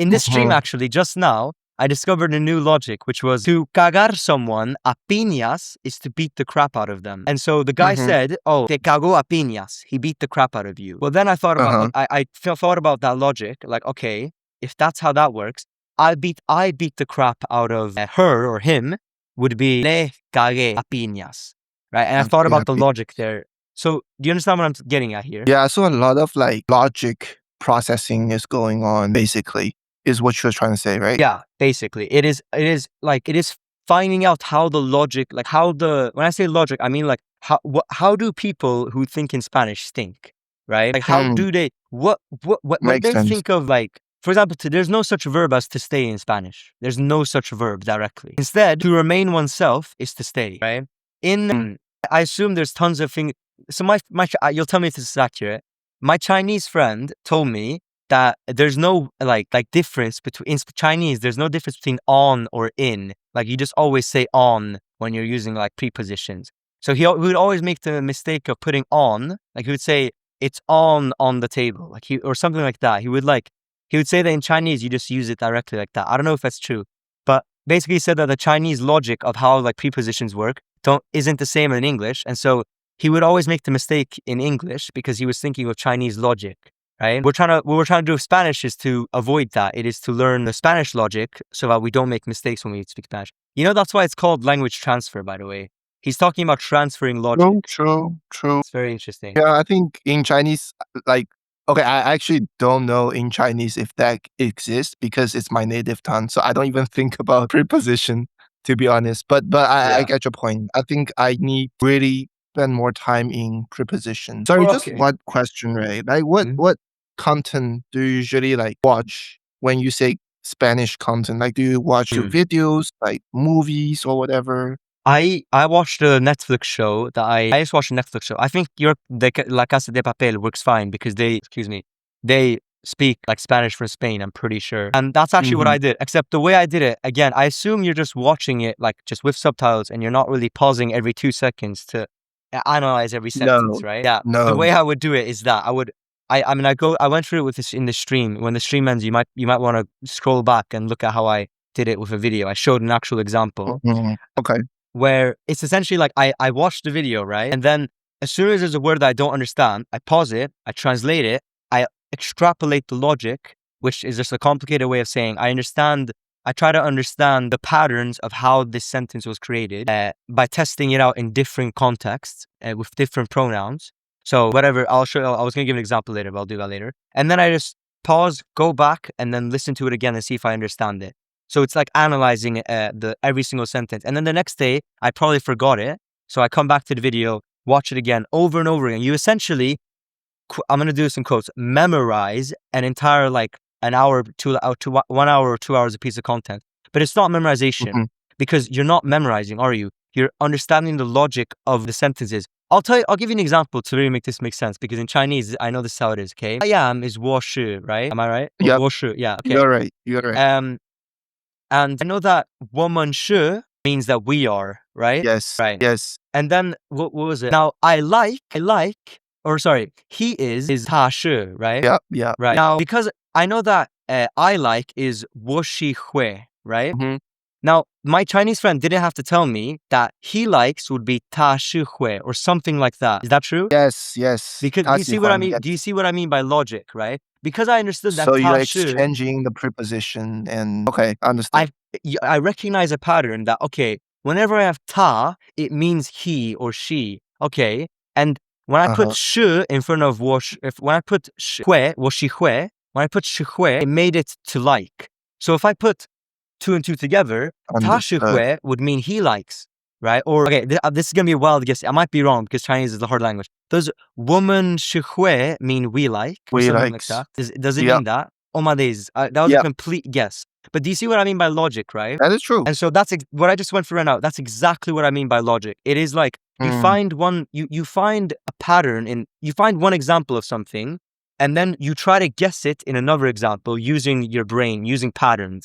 In this stream, actually, just now, I discovered a new logic, which was to cagar someone a piñas is to beat the crap out of them. And so the guy said, oh, te cagó a piñas. He beat the crap out of you. Well, then I thought about, I thought about that logic. Like, okay, if that's how that works, I beat the crap out of her or him would be le cagué a piñas. Right? And I thought about the logic there. So do you understand what I'm getting at here? Yeah, so a lot of like logic processing is going on, basically, is what you're trying to say, right? Yeah, basically. It is finding out how the logic, like when I say logic, I mean like how do people who think in Spanish think, right? Like how do they, when they think of like, for example, there's no such verb as to stay in Spanish. There's no such verb directly. Instead, to remain oneself is to stay, right? I assume there's tons of things. So you'll tell me if this is accurate. My Chinese friend told me that there's no like difference between, in Chinese, there's no difference between on or in. Like you just always say on when you're using like prepositions. So he would always make the mistake of putting on, like he would say it's on the table, like or something like that. He would say that in Chinese you just use it directly like that. I don't know if that's true, but basically he said that the Chinese logic of how like prepositions work isn't the same in English, and so he would always make the mistake in English because he was thinking of Chinese logic, right? What we're trying to do with Spanish is to avoid that. It is to learn the Spanish logic so that we don't make mistakes when we speak Spanish. You know, that's why it's called language transfer, by the way. He's talking about transferring logic. True. It's very interesting. Yeah, I think in Chinese, like, okay, I actually don't know in Chinese if that exists because it's my native tongue. So I don't even think about preposition, to be honest. But I get your point. I think I need really spend more time in preposition. Sorry, just one question, right? Like what content do you usually like watch when you say Spanish content? Like do you watch your videos, like movies or whatever? I watched a Netflix show I just watched a Netflix show. I think La Casa de Papel works fine because they speak like Spanish from Spain, I'm pretty sure. And that's actually what I did, except the way I did it, again, I assume you're just watching it like just with subtitles and you're not really pausing every 2 seconds to analyze every sentence, right? Yeah. No. The way I would do it is that I went through it with this in the stream. When the stream ends, you might want to scroll back and look at how I did it with a video. I showed an actual example. Okay. Where it's essentially like I watched the video, right? And then as soon as there's a word that I don't understand, I pause it, I translate it, I extrapolate the logic, which is just a complicated way of saying I try to understand the patterns of how this sentence was created by testing it out in different contexts with different pronouns. So whatever, I was going to give an example later, but I'll do that later. And then I just pause, go back, and then listen to it again and see if I understand it. So it's like analyzing every single sentence. And then the next day, I probably forgot it. So I come back to the video, watch it again over and over again. You essentially, I'm going to do this in quotes, memorize an entire like an hour to 1 hour or 2 hours a piece of content. But it's not memorization because you're not memorizing, are you? You're understanding the logic of the sentences. I'll give you an example to really make this make sense, because in Chinese, I know this is how it is, okay? I am is 我是, right? Am I right? Yeah. 我是, yeah. Okay. You're right. And I know that 我们是 means that we are, right? Yes. Right. Yes. And then what was it? Now he is 他是, right? Yeah. Right. Now, because I know that I like is 我喜欢, right? Now, my Chinese friend didn't have to tell me that he likes would be 他喜欢 or something like that. Is that true? Yes. Because do you see what I mean? Do you see what I mean by logic, right? Because I understood that. So you're exchanging the preposition and okay, understand. I recognize a pattern that, okay, whenever I have ta, it means he or she. Okay. And when I put 是 in front of when I put 会, 我喜欢, when I put 喜欢, it made it to like. So if I put 2 and 2 together, 他喜欢 would mean he likes, right? Or, okay, this is going to be a wild guess. I might be wrong because Chinese is a hard language. Does 我们喜欢 mean we like? Or something like that? Does it mean that? Oh my days. That was a complete guess. But do you see what I mean by logic, right? That is true. And so that's what I just went through right now. That's exactly what I mean by logic. It is like you find you find a pattern you find one example of something, and then you try to guess it in another example using your brain, using patterns.